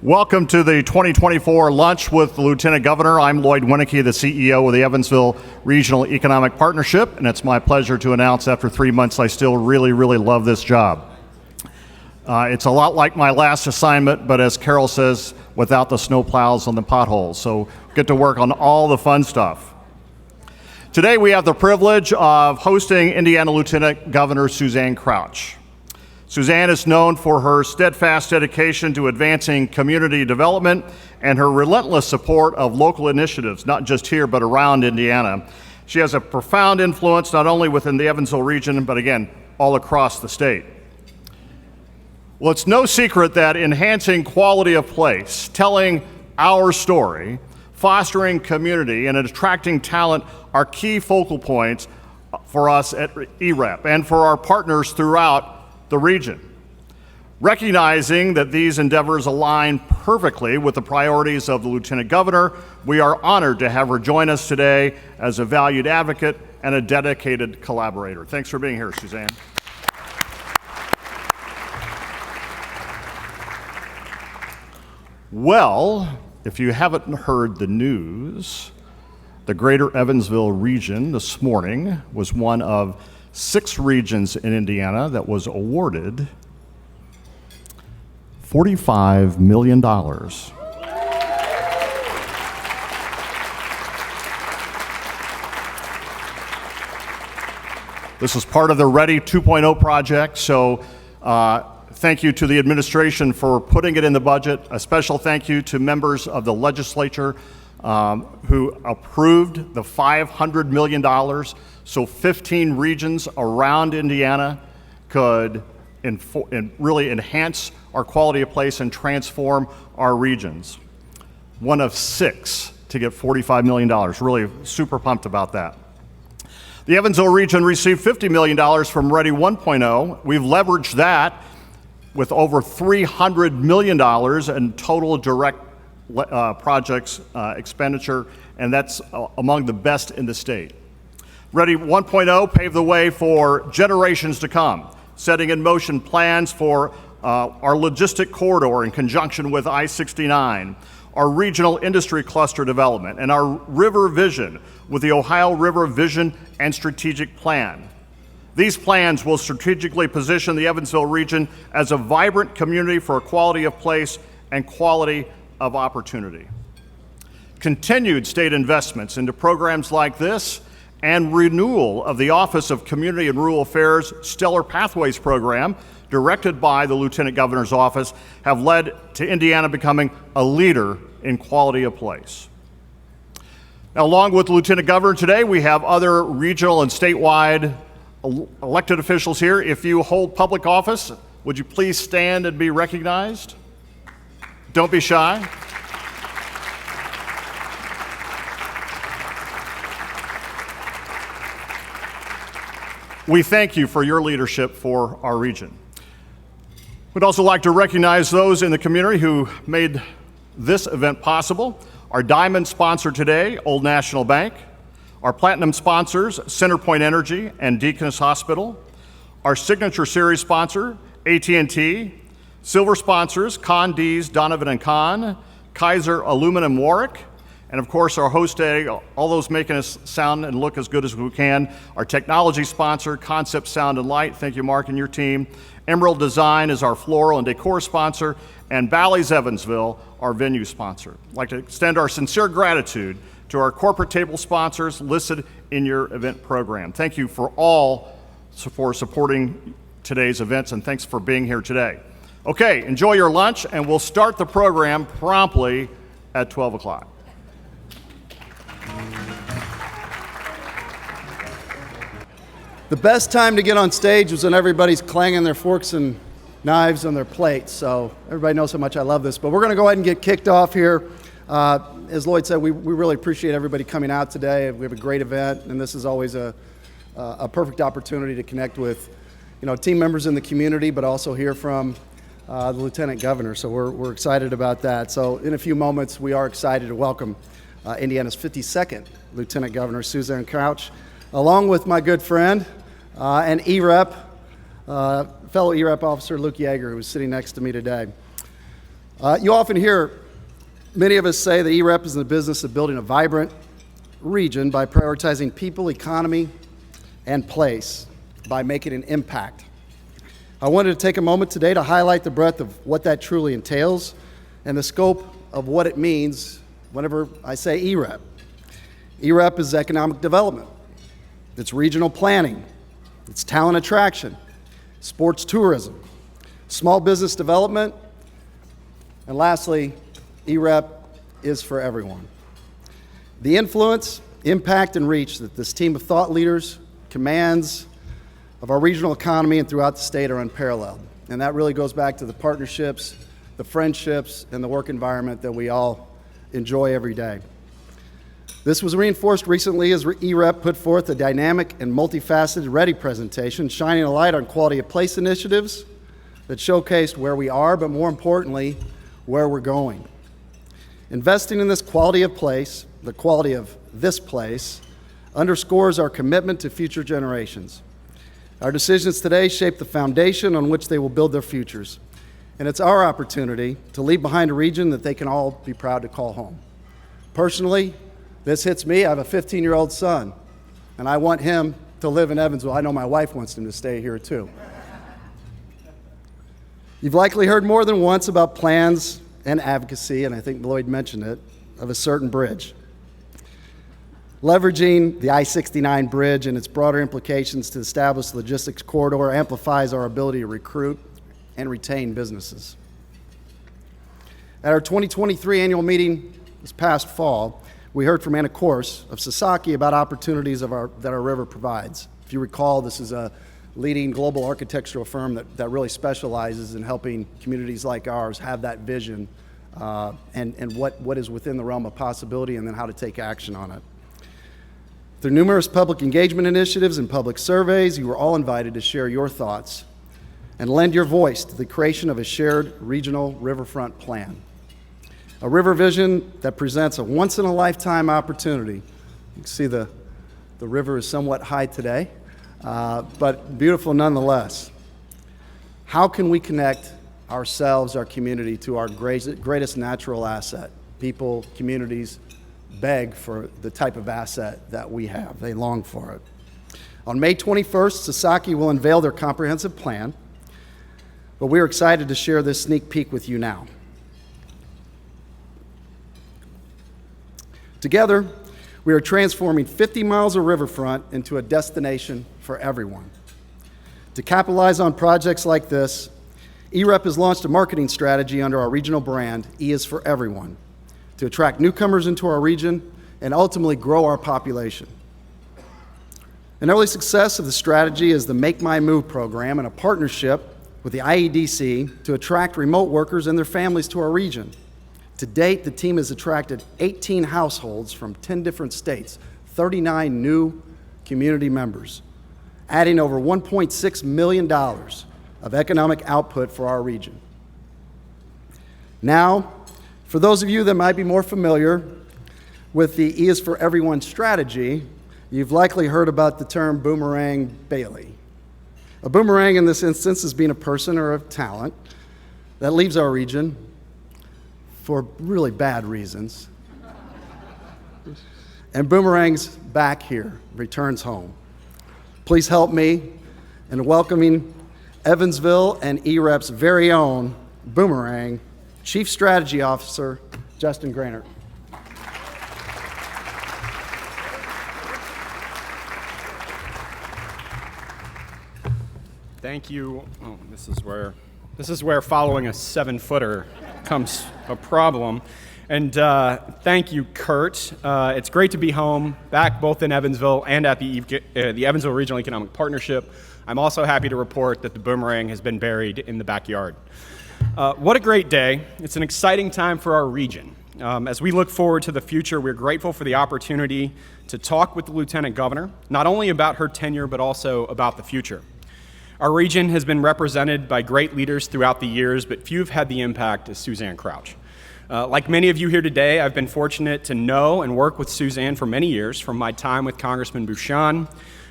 Welcome to the 2024 Lunch with the Lieutenant Governor. I'm Lloyd Winnicky, the CEO of the Evansville Regional Economic Partnership, and it's my pleasure to announce after 3 months I still really love this job. It's a lot like my last assignment, but as Carol says, without the snowplows and the potholes, so get to work on all the fun stuff. Today we have the privilege of hosting Indiana Lieutenant Governor Suzanne Crouch. Suzanne is known for her steadfast dedication to advancing community development and her relentless support of local initiatives, not just here, but around Indiana. She has a profound influence not only within the Evansville region, but again, all across the state. Well, it's no secret that enhancing quality of place, telling our story, fostering community, and attracting talent are key focal points for us at EREP and for our partners throughout the region. Recognizing that these endeavors align perfectly with the priorities of the Lieutenant Governor, we are honored to have her join us today as a valued advocate and a dedicated collaborator. Thanks for being here, Suzanne. Well, if you haven't heard the news, the greater Evansville region this morning was one of 6 regions in Indiana that was awarded $45 million. This is part of the Ready 2.0 project, so thank you to the administration for putting it in the budget. A special thank you to members of the legislature who approved the $500 million, so 15 regions around Indiana could really enhance our quality of place and transform our regions. One of 6 to get $45 million, really super pumped about that. The Evansville region received $50 million from Ready 1.0. We've leveraged that with over $300 million in total direct projects expenditure, and that's among the best in the state. Ready 1.0 paved the way for generations to come, setting in motion plans for our logistic corridor in conjunction with I-69, our regional industry cluster development, and our river vision with the Ohio River Vision and Strategic Plan. These plans will strategically position the Evansville region as a vibrant community for quality of place and quality of opportunity. Continued state investments into programs like this and renewal of the Office of Community and Rural Affairs Stellar Pathways program, directed by the Lieutenant Governor's office, have led to Indiana becoming a leader in quality of place. Now, along with the Lieutenant Governor today, we have other regional and statewide elected officials here. If you hold public office, would you please stand and be recognized? Don't be shy. We thank you for your leadership for our region. We'd also like to recognize those in the community who made this event possible. Our diamond sponsor today, Old National Bank. Our platinum sponsors, CenterPoint Energy and Deaconess Hospital. Our signature series sponsor, AT&T. Silver sponsors, Condees, Donovan & Con, Kaiser Aluminum Warwick, and of course our host today, all those making us sound and look as good as we can. Our technology sponsor, Concept Sound and Light, thank you Mark and your team. Emerald Design is our floral and decor sponsor, and Bally's Evansville, our venue sponsor. I'd like to extend our sincere gratitude to our corporate table sponsors listed in your event program. Thank you for supporting today's events, and thanks for being here today. Okay, enjoy your lunch, and we'll start the program promptly at 12 o'clock. The best time to get on stage was when everybody's clanging their forks and knives on their plates, so everybody knows how much I love this. But we're going to go ahead and get kicked off here. As Lloyd said, we really appreciate everybody coming out today. We have a great event, and this is always a perfect opportunity to connect with team members in the community, but also hear from the Lieutenant Governor, so we're excited about that. So in a few moments, we are excited to welcome Indiana's 52nd Lieutenant Governor, Suzanne Crouch, along with my good friend and EREP, fellow EREP officer Luke Yeager, who's sitting next to me today. You often hear many of us say that EREP is in the business of building a vibrant region by prioritizing people, economy, and place by making an impact. I wanted to take a moment today to highlight the breadth of what that truly entails and the scope of what it means whenever I say EREP. EREP is economic development, it's regional planning, it's talent attraction, sports tourism, small business development, and lastly, EREP is for everyone. The influence, impact, and reach that this team of thought leaders commands of our regional economy and throughout the state are unparalleled. And that really goes back to the partnerships, the friendships, and the work environment that we all enjoy every day. This was reinforced recently as EREP put forth a dynamic and multifaceted READY presentation shining a light on quality of place initiatives that showcased where we are, but more importantly, where we're going. Investing in this quality of place, the quality of this place, underscores our commitment to future generations. Our decisions today shape the foundation on which they will build their futures. And it's our opportunity to leave behind a region that they can all be proud to call home. Personally, this hits me. I have a 15-year-old son, and I want him to live in Evansville. I know my wife wants him to stay here too. You've likely heard more than once about plans and advocacy, and I think Lloyd mentioned it, of a certain bridge. Leveraging the I-69 bridge and its broader implications to establish the logistics corridor amplifies our ability to recruit and retain businesses. At our 2023 annual meeting this past fall, we heard from Anna Korse of Sasaki about opportunities that our river provides. If you recall, this is a leading global architectural firm that really specializes in helping communities like ours have that vision and what is within the realm of possibility and then how to take action on it. Through numerous public engagement initiatives and public surveys, you were all invited to share your thoughts and lend your voice to the creation of a shared regional riverfront plan. A river vision that presents a once-in-a-lifetime opportunity. You can see the river is somewhat high today, but beautiful nonetheless. How can we connect ourselves, our community, to our greatest natural asset? People, communities, beg for the type of asset that we have. They long for it. On May 21st, Sasaki will unveil their comprehensive plan, but we're excited to share this sneak peek with you now. Together, we are transforming 50 miles of riverfront into a destination for everyone. To capitalize on projects like this, EREP has launched a marketing strategy under our regional brand, E is for Everyone, to attract newcomers into our region and ultimately grow our population. An early success of the strategy is the Make My Move program and a partnership with the IEDC to attract remote workers and their families to our region. To date, the team has attracted 18 households from 10 different states, 39 new community members, adding over $1.6 million of economic output for our region. Now, for those of you that might be more familiar with the E is for Everyone strategy, you've likely heard about the term Boomerang Bailey. A boomerang in this instance is being a person or a talent that leaves our region for really bad reasons and boomerangs back here, returns home. Please help me in welcoming Evansville and EREP's very own Boomerang Chief Strategy Officer, Justin Grainert. Thank you. Oh, this is where following a 7-footer becomes a problem. And thank you, Kurt. It's great to be home, back both in Evansville and at the Evansville Regional Economic Partnership. I'm also happy to report that the boomerang has been buried in the backyard. What a great day. It's an exciting time for our region. As we look forward to the future, we're grateful for the opportunity to talk with the Lieutenant Governor, not only about her tenure, but also about the future. Our region has been represented by great leaders throughout the years, but few have had the impact as Suzanne Crouch. Like many of you here today, I've been fortunate to know and work with Suzanne for many years, from my time with Congressman Bouchon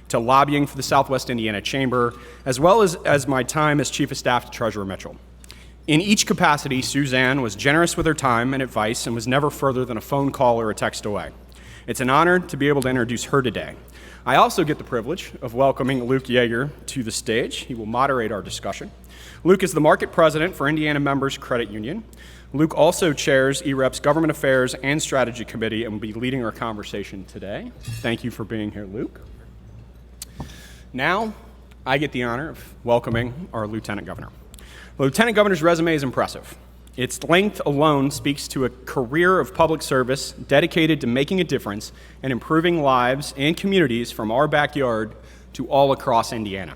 to lobbying for the Southwest Indiana Chamber, as well as my time as Chief of Staff to Treasurer Mitchell. In each capacity, Suzanne was generous with her time and advice and was never further than a phone call or a text away. It's an honor to be able to introduce her today. I also get the privilege of welcoming Luke Yeager to the stage. He will moderate our discussion. Luke is the market president for Indiana Members Credit Union. Luke also chairs EREP's Government Affairs and Strategy Committee and will be leading our conversation today. Thank you for being here, Luke. Now, I get the honor of welcoming our Lieutenant Governor. The Lieutenant Governor's resume is impressive. Its length alone speaks to a career of public service dedicated to making a difference and improving lives and communities from our backyard to all across Indiana.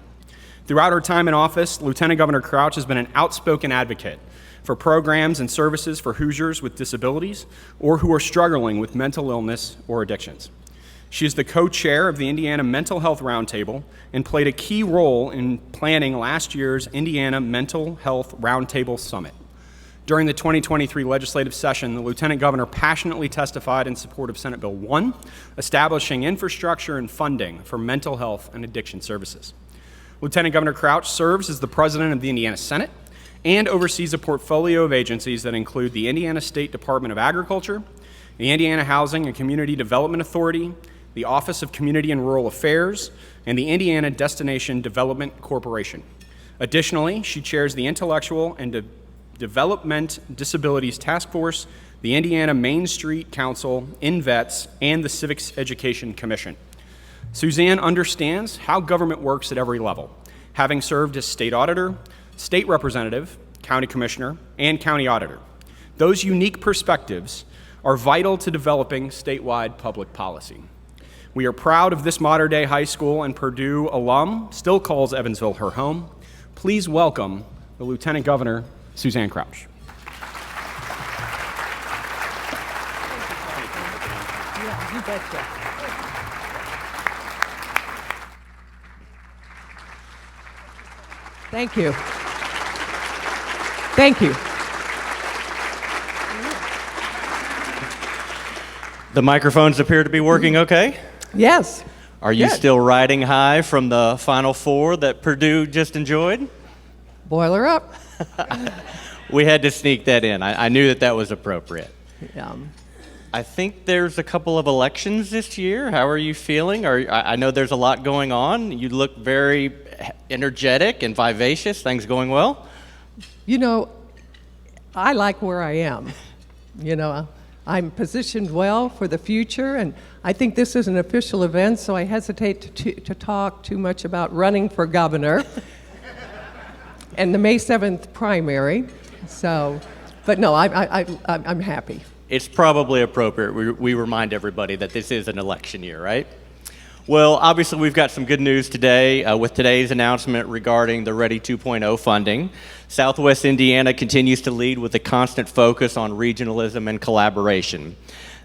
Throughout her time in office, Lieutenant Governor Crouch has been an outspoken advocate for programs and services for Hoosiers with disabilities or who are struggling with mental illness or addictions. She is the co-chair of the Indiana Mental Health Roundtable and played a key role in planning last year's Indiana Mental Health Roundtable Summit. During the 2023 legislative session, the Lieutenant Governor passionately testified in support of Senate Bill 1, establishing infrastructure and funding for mental health and addiction services. Lieutenant Governor Crouch serves as the president of the Indiana Senate and oversees a portfolio of agencies that include the Indiana State Department of Agriculture, the Indiana Housing and Community Development Authority, the Office of Community and Rural Affairs, and the Indiana Destination Development Corporation. Additionally, she chairs the Intellectual and Development Disabilities Task Force, the Indiana Main Street Council, INVets, and the Civics Education Commission. Suzanne understands how government works at every level, having served as state auditor, state representative, county commissioner, and county auditor. Those unique perspectives are vital to developing statewide public policy. We are proud of this modern-day high school and Purdue alum still calls Evansville her home. Please welcome the Lieutenant Governor, Suzanne Crouch. Yeah, you betcha. Thank you. Thank you. The microphones appear to be working okay. Yes. Are you Good. still riding high from the Final Four that Purdue just enjoyed? Boiler up. We had to sneak that in. I knew that was appropriate. Yeah. I think there's a couple of elections this year. How are you feeling? I know there's a lot going on. You look very energetic and vivacious. Things going well? You know, I like where I am. You know, I'm positioned well for the future, and I think this is an official event, so I hesitate to talk too much about running for governor and the May 7th primary. So, but no, I'm happy. It's probably appropriate we remind everybody that this is an election year, right? Well, obviously we've got some good news today with today's announcement regarding the Ready 2.0 funding. Southwest Indiana continues to lead with a constant focus on regionalism and collaboration.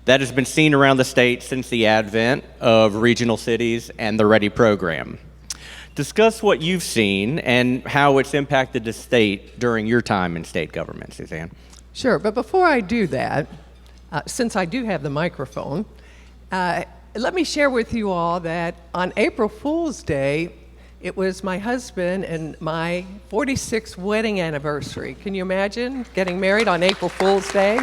That has been seen around the state since the advent of regional cities and the Ready program. Discuss what you've seen and how it's impacted the state during your time in state government, Suzanne. Sure, but before I do that, since I do have the microphone, let me share with you all that on April Fool's Day, it was my husband and my 46th wedding anniversary. Can you imagine getting married on April Fool's Day?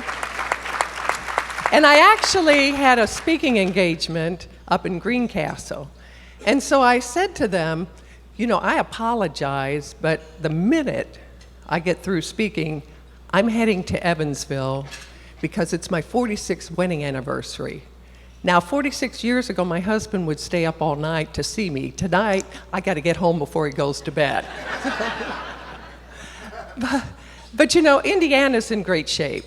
And I actually had a speaking engagement up in Greencastle. And so I said to them, you know, I apologize, but the minute I get through speaking, I'm heading to Evansville because it's my 46th wedding anniversary. Now, 46 years ago, my husband would stay up all night to see me. Tonight, I got to get home before he goes to bed. But you know, Indiana's in great shape.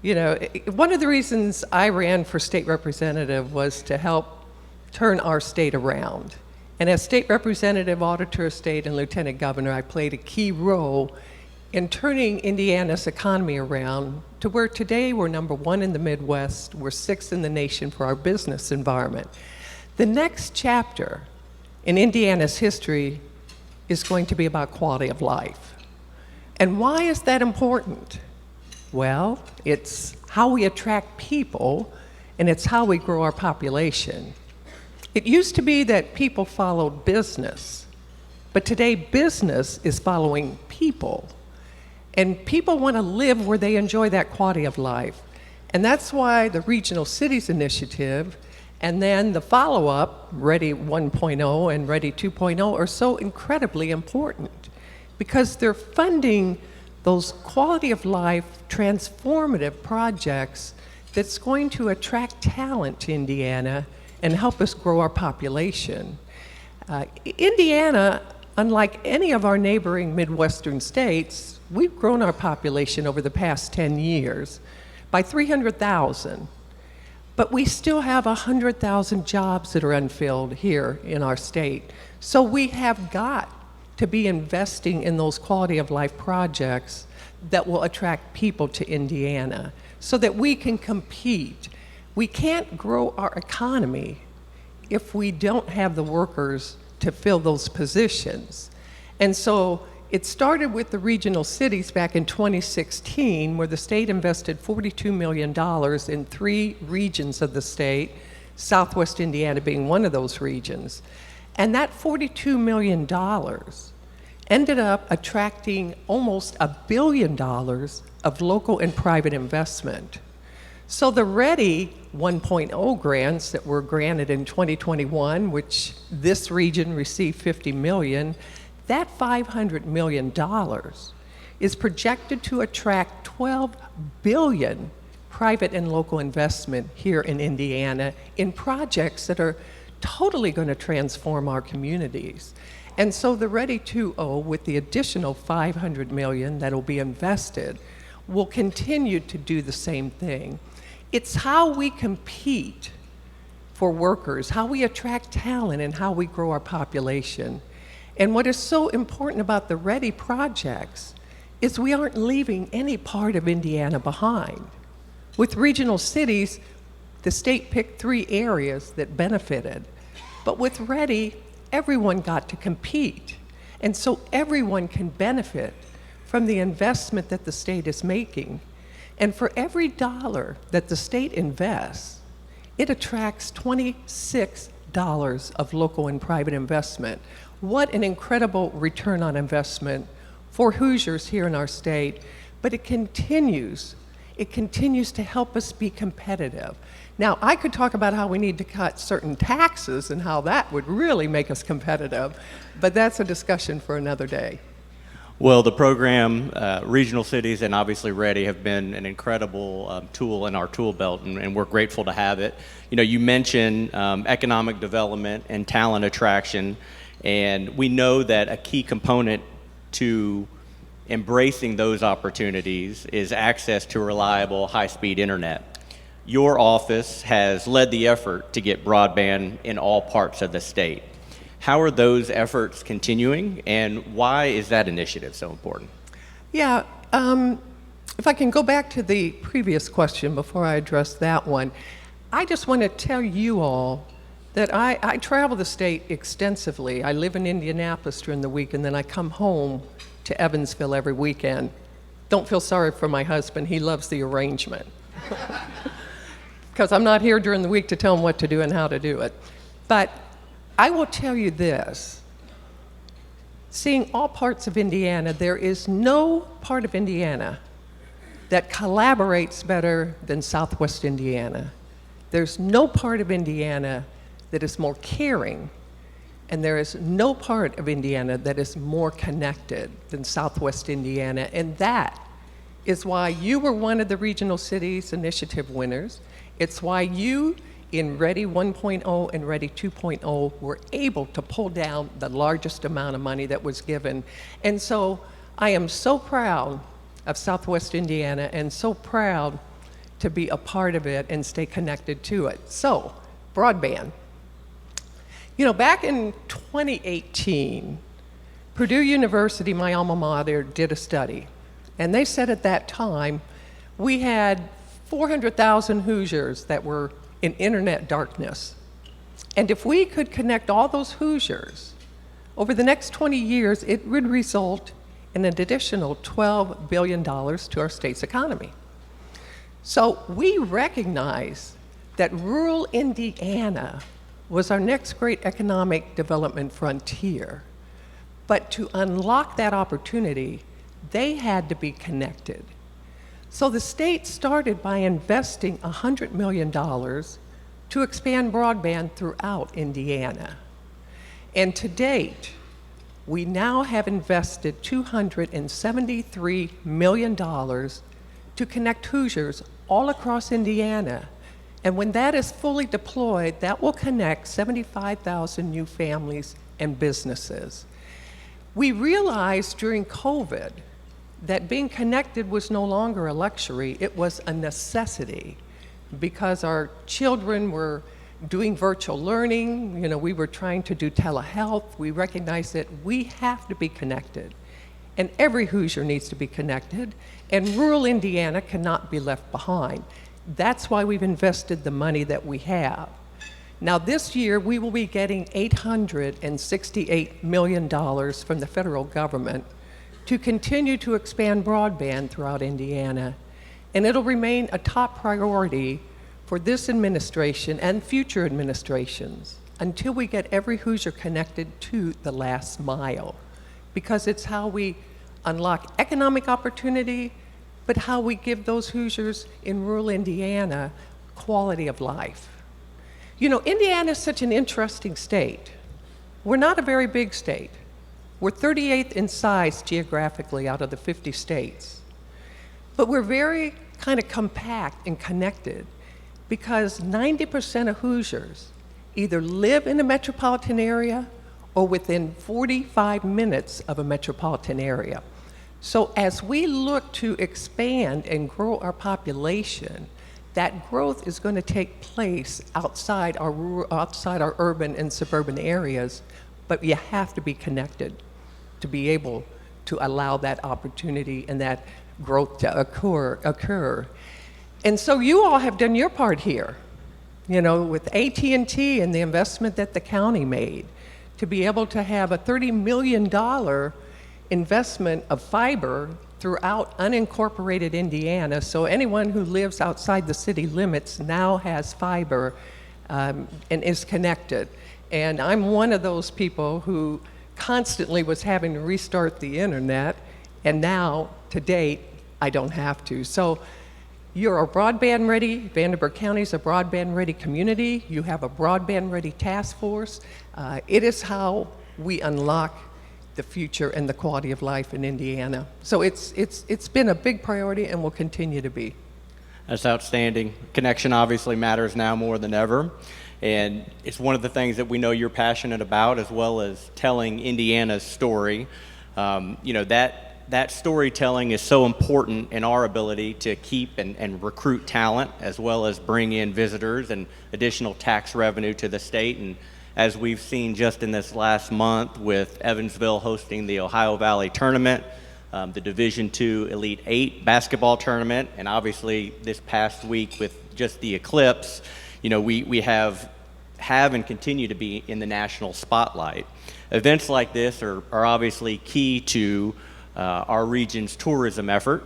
You know, one of the reasons I ran for state representative was to help turn our state around. And as state representative, auditor of state, and lieutenant governor, I played a key role in turning Indiana's economy around to where today we're number 1 in the Midwest, we're 6th in the nation for our business environment. The next chapter in Indiana's history is going to be about quality of life. And why is that important? Well, it's how we attract people, and it's how we grow our population. It used to be that people followed business, but today business is following people. And people want to live where they enjoy that quality of life. And that's why the Regional Cities Initiative and then the follow-up, Ready 1.0 and Ready 2.0, are so incredibly important because they're funding those quality of life, transformative projects that's going to attract talent to Indiana and help us grow our population. Indiana, unlike any of our neighboring Midwestern states, we've grown our population over the past 10 years by 300,000. But we still have 100,000 jobs that are unfilled here in our state. So we have got to be investing in those quality of life projects that will attract people to Indiana so that we can compete. We can't grow our economy if we don't have the workers to fill those positions. And so it started with the regional cities back in 2016, where the state invested $42 million in 3 regions of the state, Southwest Indiana being one of those regions. And that $42 million ended up attracting almost $1 billion of local and private investment. So the Ready 1.0 grants that were granted in 2021, which this region received $50 million, that $500 million is projected to attract $12 billion private and local investment here in Indiana in projects that are totally going to transform our communities. And so the Ready 2.0, with the additional $500 million that will be invested, will continue to do the same thing. It's how we compete for workers, how we attract talent, and how we grow our population. And what is so important about the Ready projects is we aren't leaving any part of Indiana behind. With regional cities, the state picked 3 areas that benefited. But with Ready, everyone got to compete. And so everyone can benefit from the investment that the state is making. And for every dollar that the state invests, it attracts $26 of local and private investment. What an incredible return on investment for Hoosiers here in our state, but it continues to help us be competitive. Now, I could talk about how we need to cut certain taxes and how that would really make us competitive, but that's a discussion for another day. Well, the program, Regional Cities and obviously Ready have been an incredible tool in our tool belt, and we're grateful to have it. You know, you mentioned economic development and talent attraction, and we know that a key component to embracing those opportunities is access to reliable, high-speed internet. Your office has led the effort to get broadband in all parts of the state. How are those efforts continuing, and why is that initiative so important? Yeah, if I can go back to the previous question before I address that one, I just want to tell you all that I travel the state extensively. I live in Indianapolis during the week, and then I come home to Evansville every weekend. Don't feel sorry for my husband. He loves the arrangement. Because I'm not here during the week to tell him what to do and how to do it. But I will tell you this. Seeing all parts of Indiana, there is no part of Indiana that collaborates better than Southwest Indiana. There's no part of Indiana that is more caring, and there is no part of Indiana that is more connected than Southwest Indiana, and that is why you were one of the Regional Cities Initiative winners. It's why you, in Ready 1.0 and Ready 2.0, were able to pull down the largest amount of money that was given. And so I am so proud of Southwest Indiana and so proud to be a part of it and stay connected to it. So, broadband. You know, back in 2018, Purdue University, my alma mater, did a study. And they said at that time, we had 400,000 Hoosiers that were in internet darkness. And if we could connect all those Hoosiers, over the next 20 years, it would result in an additional $12 billion to our state's economy. So we recognize that rural Indiana was our next great economic development frontier. But to unlock that opportunity, they had to be connected. So the state started by investing $100 million to expand broadband throughout Indiana. And to date, we now have invested $273 million to connect Hoosiers all across Indiana. And when that is fully deployed, that will connect 75,000 new families and businesses. We realized during COVID that being connected was no longer a luxury, it was a necessity, because our children were doing virtual learning, we were trying to do telehealth. We recognized that we have to be connected, and every Hoosier needs to be connected, and rural Indiana cannot be left behind. That's why we've invested the money that we have. Now this year, we will be getting $868 million from the federal government to continue to expand broadband throughout Indiana. And it'll remain a top priority for this administration and future administrations until we get every Hoosier connected to the last mile, because it's how we unlock economic opportunity, but how we give those Hoosiers in rural Indiana quality of life. Indiana is such an interesting state. We're not a very big state. We're 38th in size geographically out of the 50 states. But we're very kind of compact and connected, because 90% of Hoosiers either live in a metropolitan area or within 45 minutes of a metropolitan area. So as we look to expand and grow our population, that growth is going to take place outside our urban and suburban areas, but you have to be connected to be able to allow that opportunity and that growth to occur. And so you all have done your part here, with AT&T and the investment that the county made to be able to have a $30 million investment of fiber throughout unincorporated Indiana. So anyone who lives outside the city limits now has fiber and is connected. And I'm one of those people who constantly was having to restart the internet, and now, to date, I don't have to. So you're a broadband ready, Vanderburgh County's a broadband ready community, you have a broadband ready task force. It is how we unlock the future and the quality of life in Indiana. So it's been a big priority and will continue to be. That's outstanding. Connection obviously matters now more than ever. And it's one of the things that we know you're passionate about, as well as telling Indiana's story. That storytelling is so important in our ability to keep and recruit talent, as well as bring in visitors and additional tax revenue to the state. And as we've seen just in this last month with Evansville hosting the Ohio Valley Tournament, the Division II Elite 8 basketball tournament, and obviously this past week with just the eclipse, we have and continue to be in the national spotlight. Events like this are obviously key to our region's tourism effort.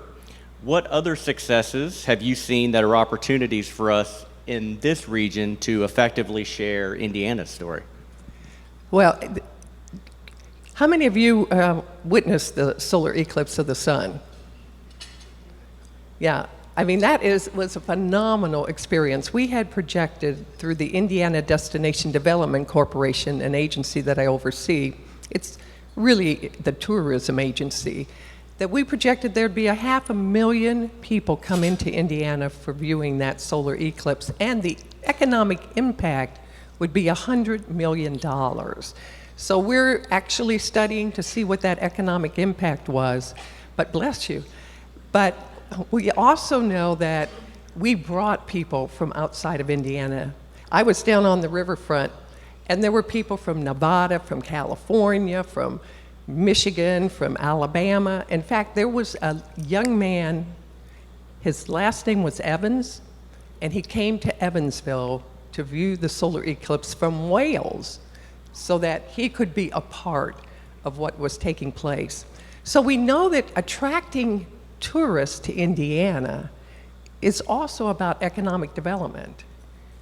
What other successes have you seen that are opportunities for us in this region to effectively share Indiana's story? Well, how many of you witnessed the solar eclipse of the sun? Yeah, that was a phenomenal experience. We had projected through the Indiana Destination Development Corporation, an agency that I oversee. It's really the tourism agency, that we projected there'd be 500,000 people come into Indiana for viewing that solar eclipse, and the economic impact would be $100 million. So we're actually studying to see what that economic impact was, but bless you. But we also know that we brought people from outside of Indiana. I was down on the riverfront, and there were people from Nevada, from California, from Michigan, from Alabama. In fact, there was a young man, his last name was Evans, and he came to Evansville to view the solar eclipse from Wales so that he could be a part of what was taking place. So we know that attracting tourists to Indiana is also about economic development,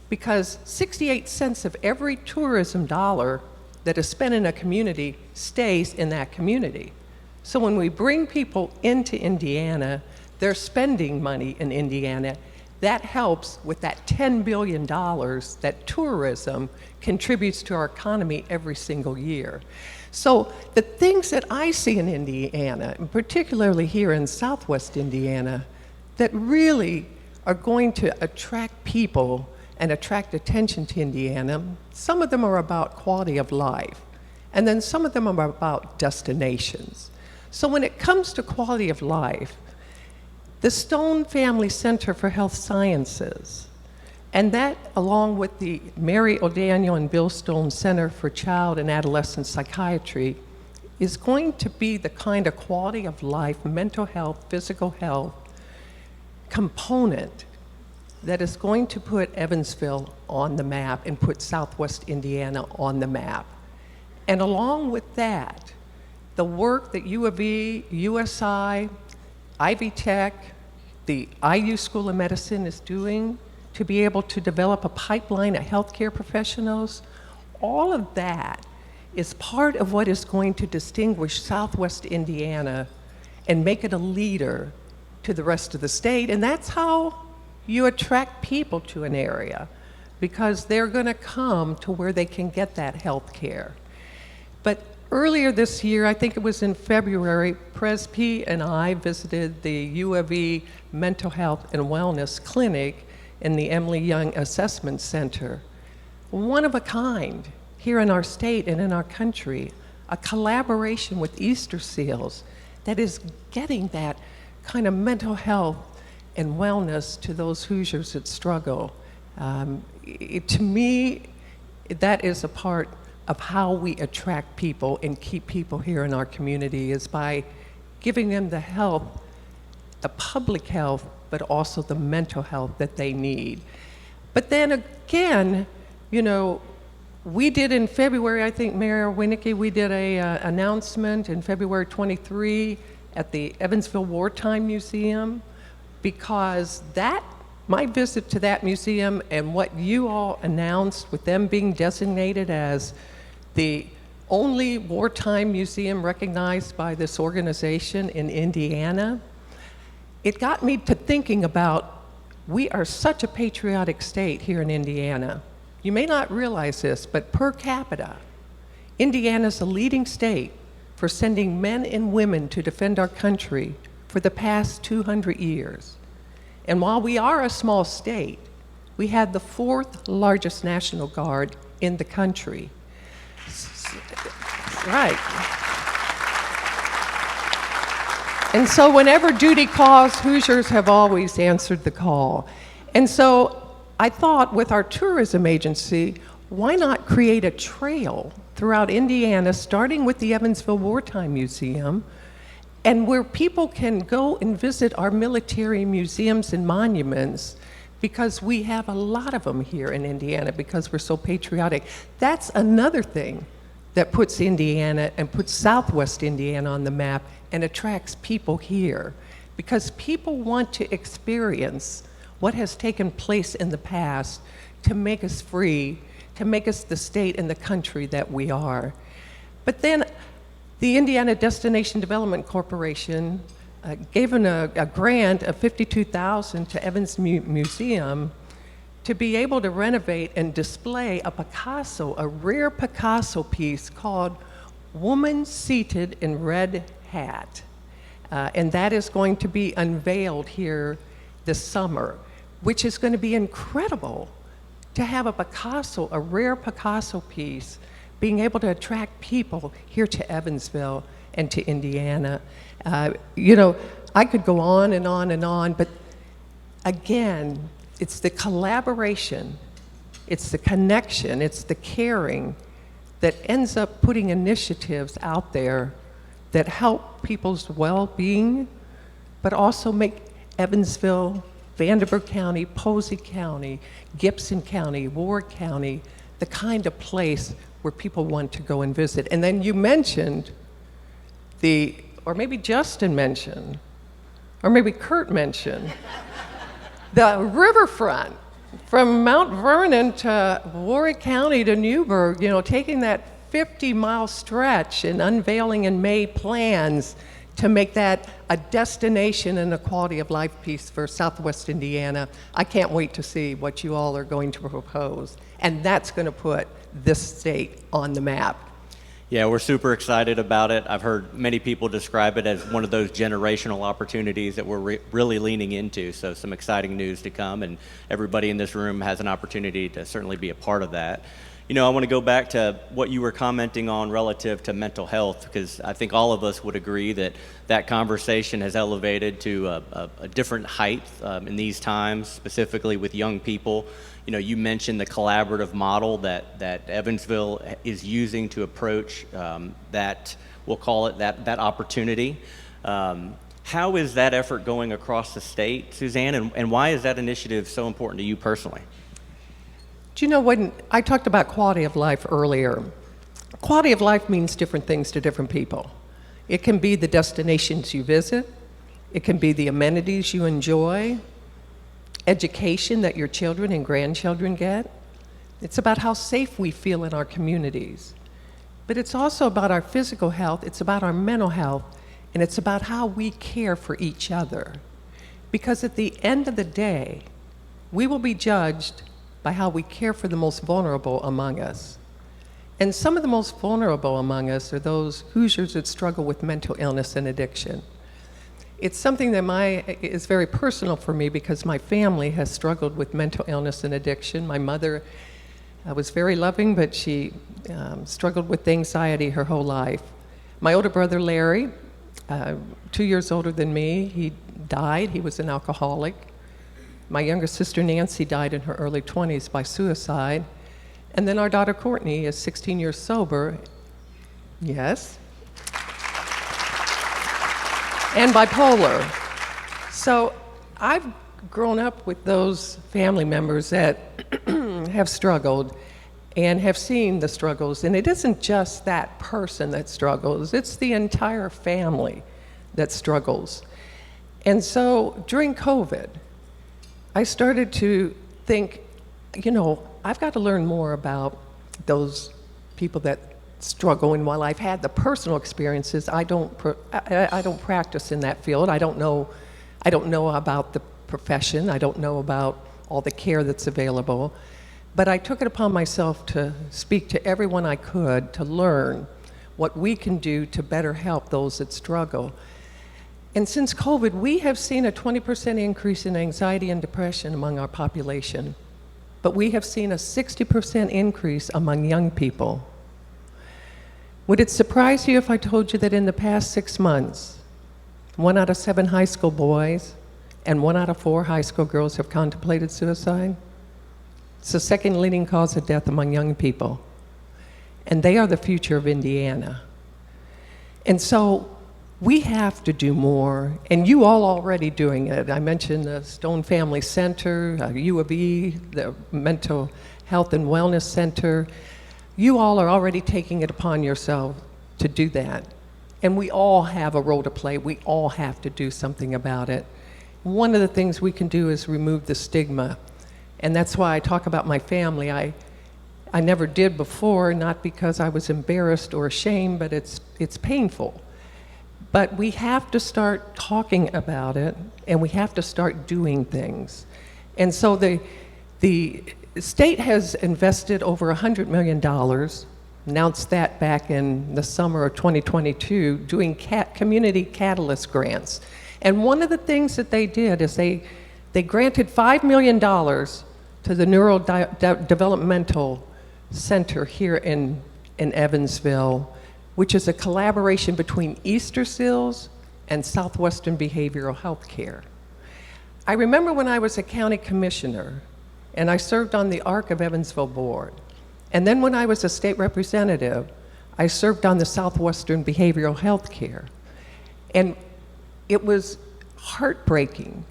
because 68 cents of every tourism dollar that is spent in a community stays in that community. So when we bring people into Indiana, they're spending money in Indiana. That helps with that $10 billion that tourism contributes to our economy every single year. So the things that I see in Indiana, and particularly here in Southwest Indiana, that really are going to attract people and attract attention to Indiana, some of them are about quality of life, and then some of them are about destinations. So when it comes to quality of life, the Stone Family Center for Health Sciences, and that along with the Mary O'Daniel and Bill Stone Center for Child and Adolescent Psychiatry, is going to be the kind of quality of life, mental health, physical health component that is going to put Evansville on the map and put Southwest Indiana on the map. And along with that, the work that U of E, USI, Ivy Tech, the IU School of Medicine is doing to be able to develop a pipeline of healthcare professionals, all of that is part of what is going to distinguish Southwest Indiana and make it a leader to the rest of the state. And that's how you attract people to an area, because they're going to come to where they can get that health care. But earlier this year, I think it was in February, Pres P and I visited the U of E Mental Health and Wellness Clinic in the Emily Young Assessment Center. One of a kind here in our state and in our country, a collaboration with Easter Seals that is getting that kind of mental health and wellness to those Hoosiers that struggle. To me, that is a part of how we attract people and keep people here in our community, is by giving them the health, the public health, but also the mental health that they need. But then again, you know, we did in February, I think Mayor Winnicke, we did a announcement in February 23 at the Evansville Wartime Museum, because my visit to that museum and what you all announced with them being designated as the only wartime museum recognized by this organization in Indiana, it got me to thinking about, we are such a patriotic state here in Indiana. You may not realize this, but per capita, Indiana's a leading state for sending men and women to defend our country for the past 200 years. And while we are a small state, we had the 4th largest National Guard in the country. Right. And so whenever duty calls, Hoosiers have always answered the call. And so I thought, with our tourism agency, why not create a trail throughout Indiana, starting with the Evansville Wartime Museum, and where people can go and visit our military museums and monuments, because we have a lot of them here in Indiana because we're so patriotic. That's another thing that puts Indiana and puts Southwest Indiana on the map and attracts people here, because people want to experience what has taken place in the past to make us free, to make us the state and the country that we are. But then the Indiana Destination Development Corporation gave a grant of $52,000 to Evans Museum to be able to renovate and display a Picasso, a rare Picasso piece called Woman Seated in Red Hat. And that is going to be unveiled here this summer, which is going to be incredible to have a Picasso, a rare Picasso piece, being able to attract people here to Evansville and to Indiana. You know, I could go on and on and on, but again, it's the collaboration, it's the connection, it's the caring that ends up putting initiatives out there that help people's well-being, but also make Evansville, Vanderbilt County, Posey County, Gibson County, Ward County, the kind of place where people want to go and visit. And then you mentioned or maybe Justin mentioned, or maybe Kurt mentioned, the riverfront from Mount Vernon to Warwick County to Newburgh, you know, taking that 50-mile stretch and unveiling in May plans to make that a destination and a quality of life piece for Southwest Indiana. I can't wait to see what you all are going to propose. And that's going to put this state on the map. Yeah, we're super excited about it. I've heard many people describe it as one of those generational opportunities that we're really leaning into. So some exciting news to come, and everybody in this room has an opportunity to certainly be a part of that. You know, I want to go back to what you were commenting on relative to mental health, because I think all of us would agree that that conversation has elevated to a different height in these times, specifically with young people. You know, you mentioned the collaborative model that Evansville is using to approach that, we'll call it that opportunity. How is that effort going across the state, Suzanne, and why is that initiative so important to you personally? Do you know, when I talked about quality of life earlier, quality of life means different things to different people. It can be the destinations you visit, it can be the amenities you enjoy, education that your children and grandchildren get. It's about how safe we feel in our communities. But it's also about our physical health, it's about our mental health, and it's about how we care for each other. Because at the end of the day, we will be judged by how we care for the most vulnerable among us. And some of the most vulnerable among us are those Hoosiers that struggle with mental illness and addiction. It's something that is very personal for me because my family has struggled with mental illness and addiction. My mother was very loving, but she struggled with anxiety her whole life. My older brother, Larry, 2 years older than me, he died. He was an alcoholic. My younger sister, Nancy, died in her early 20s by suicide. And then our daughter, Courtney, is 16 years sober. Yes. And bipolar. So I've grown up with those family members that have struggled and have seen the struggles. And it isn't just that person that struggles, it's the entire family that struggles. And so during COVID, I started to think, you know, I've got to learn more about those people that struggle. And while I've had the personal experiences, I don't practice in that field. I don't know about the profession. I don't know about all the care that's available. But I took it upon myself to speak to everyone I could to learn what we can do to better help those that struggle. And since COVID, we have seen a 20% increase in anxiety and depression among our population, but we have seen a 60% increase among young people. Would it surprise you if I told you that in the past 6 months, 1 out of 7 high school boys and 1 out of 4 high school girls have contemplated suicide? It's the second leading cause of death among young people, and they are the future of Indiana. And so, we have to do more, and you all already doing it. I mentioned the Stone Family Center, U of E, the Mental Health and Wellness Center. You all are already taking it upon yourself to do that. And we all have a role to play. We all have to do something about it. One of the things we can do is remove the stigma. And that's why I talk about my family. I never did before, not because I was embarrassed or ashamed, but it's painful. But we have to start talking about it, and we have to start doing things. And so the state has invested over $100 million, announced that back in the summer of 2022, doing community catalyst grants. And one of the things that they did is they granted $5 million to the Neurodevelopmental Center here in Evansville, which is a collaboration between Easter Seals and Southwestern Behavioral Health Care. I remember when I was a county commissioner, and I served on the ARC of Evansville board. And then when I was a state representative, I served on the Southwestern Behavioral Health Care. And it was heartbreaking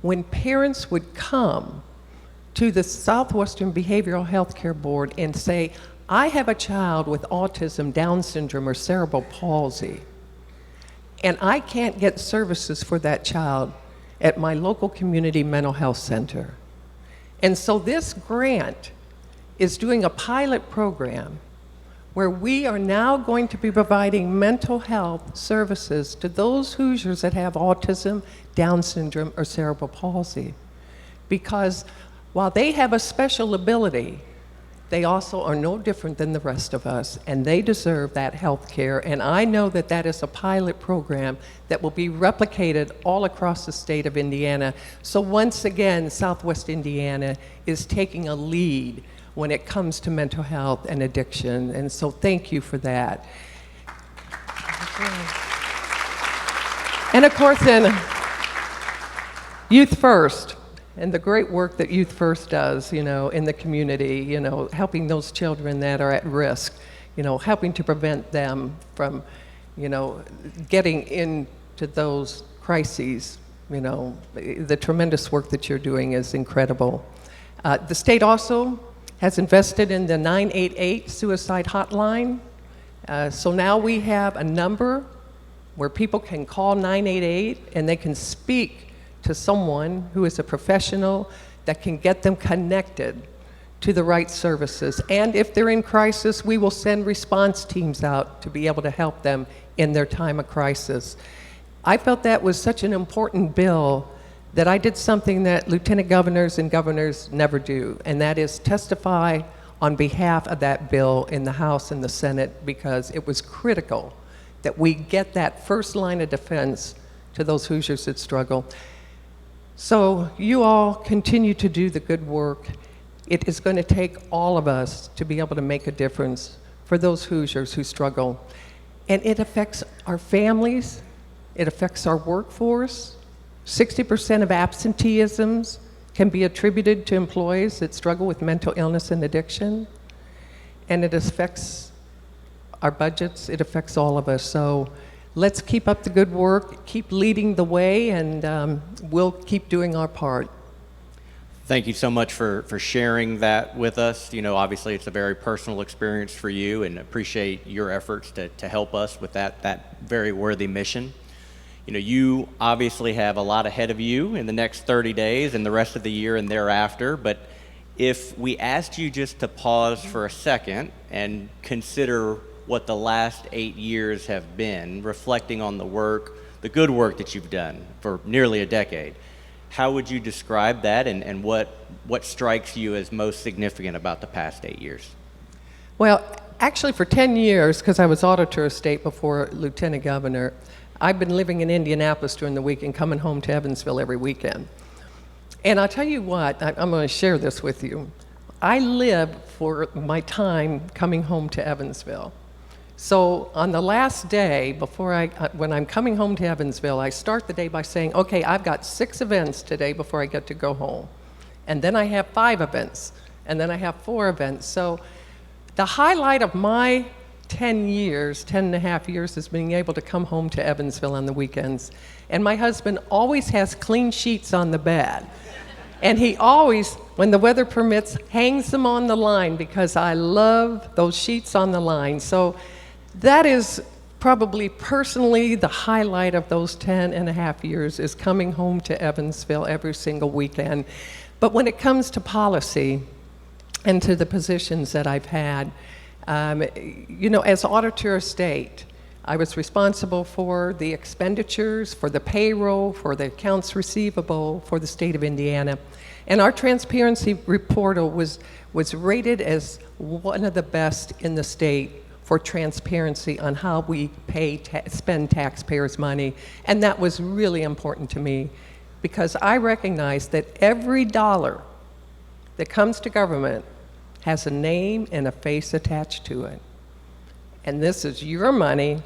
when parents would come to the Southwestern Behavioral Health Care Board and say, I have a child with autism, Down syndrome, or cerebral palsy, and I can't get services for that child at my local community mental health center. And so this grant is doing a pilot program where we are now going to be providing mental health services to those Hoosiers that have autism, Down syndrome, or cerebral palsy. Because while they have a special ability, they also are no different than the rest of us, and they deserve that health care. And I know that that is a pilot program that will be replicated all across the state of Indiana. So once again, Southwest Indiana is taking a lead when it comes to mental health and addiction, and so thank you for that. And of course, then, Youth First. And the great work that Youth First does, in the community, helping those children that are at risk, helping to prevent them from, getting into those crises. The tremendous work that you're doing is incredible. The state also has invested in the 988 suicide hotline. So now we have a number where people can call 988 and they can speak to someone who is a professional that can get them connected to the right services. And if they're in crisis, we will send response teams out to be able to help them in their time of crisis. I felt that was such an important bill that I did something that lieutenant governors and governors never do, and that is testify on behalf of that bill in the House and the Senate, because it was critical that we get that first line of defense to those Hoosiers that struggle. So you all continue to do the good work. It is going to take all of us to be able to make a difference for those Hoosiers who struggle. And it affects our families, it affects our workforce. 60% of absenteeisms can be attributed to employees that struggle with mental illness and addiction. And it affects our budgets, it affects all of us. So let's keep up the good work, keep leading the way, and we'll keep doing our part. Thank you so much for sharing that with us. Obviously it's a very personal experience for you, and appreciate your efforts to help us with that very worthy mission. You obviously have a lot ahead of you in the next 30 days and the rest of the year and thereafter, but if we asked you just to pause for a second and consider what the last 8 years have been, reflecting on the good work that you've done for nearly a decade, how would you describe that, and what strikes you as most significant about the past 8 years? Well, actually for 10 years, because I was auditor of state before lieutenant governor, I've been living in Indianapolis during the week and coming home to Evansville every weekend. And I'll tell you what, I'm going to share this with you. I live for my time coming home to Evansville. So on the last day, when I'm coming home to Evansville, I start the day by saying, okay, I've got 6 events today before I get to go home. And then I have 5 events, and then I have 4 events. So the highlight of my 10 and a half years is being able to come home to Evansville on the weekends. And my husband always has clean sheets on the bed. And he always, when the weather permits, hangs them on the line, because I love those sheets on the line. So that is probably personally the highlight of those 10 and a half years, is coming home to Evansville every single weekend. But when it comes to policy and to the positions that I've had, as auditor of state, I was responsible for the expenditures, for the payroll, for the accounts receivable for the state of Indiana. And our transparency report was rated as one of the best in the state for transparency on how we spend taxpayers' money. And that was really important to me, because I recognize that every dollar that comes to government has a name and a face attached to it. And this is your money,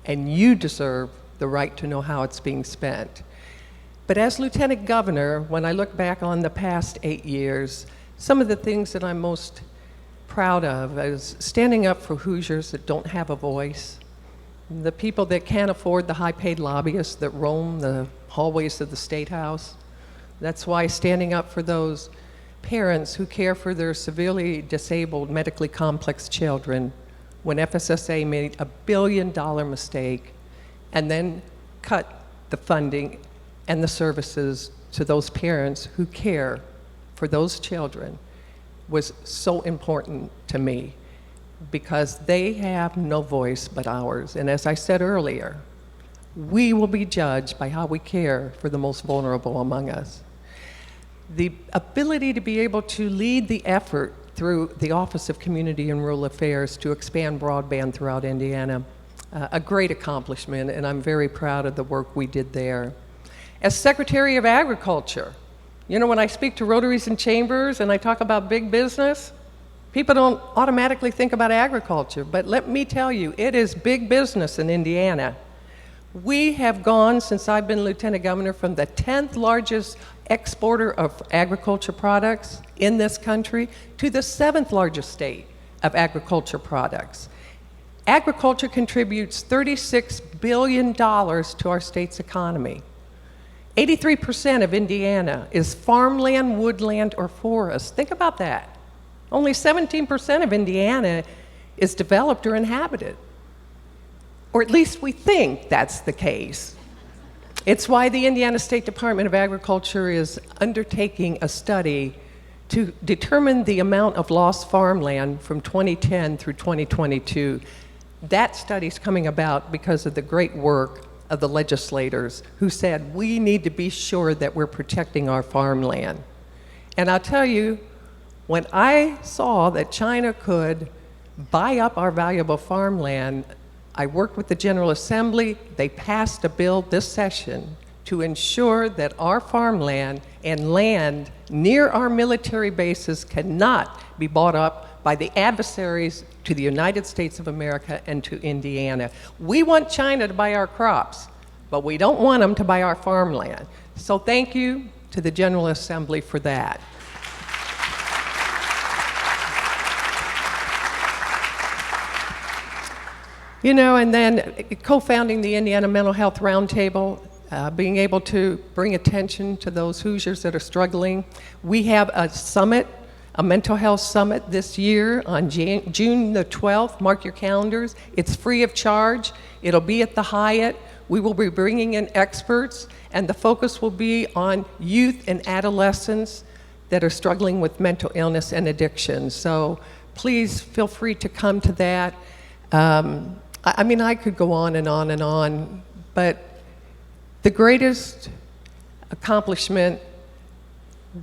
and you deserve the right to know how it's being spent. But as lieutenant governor, when I look back on the past 8 years, some of the things that I'm most proud of is standing up for Hoosiers that don't have a voice, the people that can't afford the high-paid lobbyists that roam the hallways of the State House. That's why standing up for those parents who care for their severely disabled, medically complex children, when FSSA made a $1 billion mistake and then cut the funding and the services to those parents who care for those children, was so important to me. because they have no voice but ours. And as I said earlier, we will be judged by how we care for the most vulnerable among us. The ability to be able to lead the effort through the Office of Community and Rural Affairs to expand broadband throughout Indiana, a great accomplishment, and I'm very proud of the work we did there. As Secretary of Agriculture, you know, when I speak to Rotaries and Chambers and I talk about big business, people don't automatically think about agriculture, but let me tell you, it is big business in Indiana. We have gone, since I've been Lieutenant Governor, from the 10th largest exporter of agriculture products in this country to the 7th largest state of agriculture products. Agriculture contributes $36 billion to our state's economy. 83% of Indiana is farmland, woodland, or forest. Think about that. Only 17% of Indiana is developed or inhabited. Or at least we think that's the case. It's why the Indiana State Department of Agriculture is undertaking a study to determine the amount of lost farmland from 2010 through 2022. That study's coming about because of the great work of the legislators who said we need to be sure that we're protecting our farmland. And I'll tell you, when I saw that China could buy up our valuable farmland, I worked with the General Assembly. They passed a bill this session to ensure that our farmland and land near our military bases cannot be bought up by the adversaries to the United States of America and to Indiana. We want China to buy our crops, but we don't want them to buy our farmland. So thank you to the General Assembly for that. You know, and then co-founding the Indiana Mental Health Roundtable, being able to bring attention to those Hoosiers that are struggling. We have a summit, a mental health summit this year on June the 12th. Mark your calendars. It's free of charge. It'll be at the Hyatt. We will be bringing in experts, and the focus will be on youth and adolescents that are struggling with mental illness and addiction. So please feel free to come to that. I mean, I could go on and on and on, but the greatest accomplishment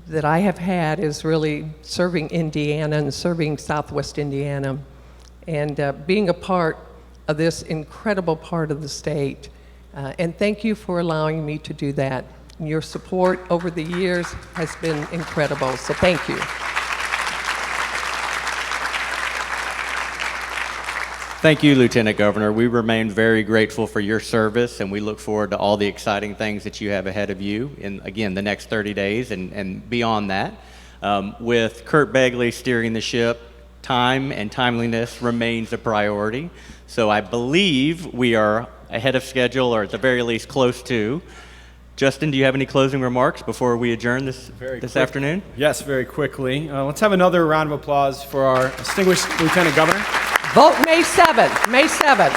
that I have had is really serving Indiana and serving Southwest Indiana and being a part of this incredible part of the state. And thank you for allowing me to do that. Your support over the years has been incredible, so thank you. Thank you, Lieutenant Governor. We remain very grateful for your service, and we look forward to all the exciting things that you have ahead of you in, again, the next 30 days and beyond that. With Kurt Begley steering the ship, time and timeliness remains a priority. So I believe we are ahead of schedule, or at the very least close to. Justin, do you have any closing remarks before we adjourn this afternoon? Yes, very quickly. Let's have another round of applause for our distinguished Lieutenant Governor. Vote May 7th, May 7th.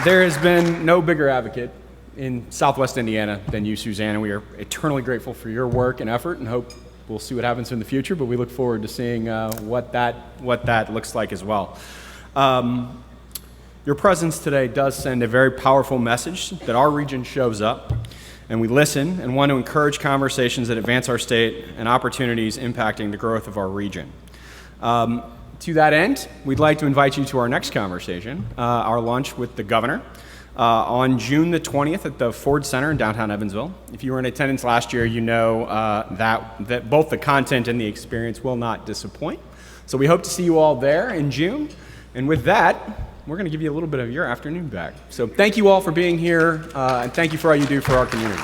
There has been no bigger advocate in Southwest Indiana than you, Suzanne, and we are eternally grateful for your work and effort and hope we'll see what happens in the future, but we look forward to seeing what that looks like as well. Your presence today does send a very powerful message that our region shows up, and we listen and want to encourage conversations that advance our state and opportunities impacting the growth of our region. To that end, we'd like to invite you to our next conversation, our lunch with the governor, on June the 20th at the Ford Center in downtown Evansville. If you were in attendance last year, you know that both the content and the experience will not disappoint. So we hope to see you all there in June. And with that, we're going to give you a little bit of your afternoon back. So thank you all for being here, and thank you for all you do for our community.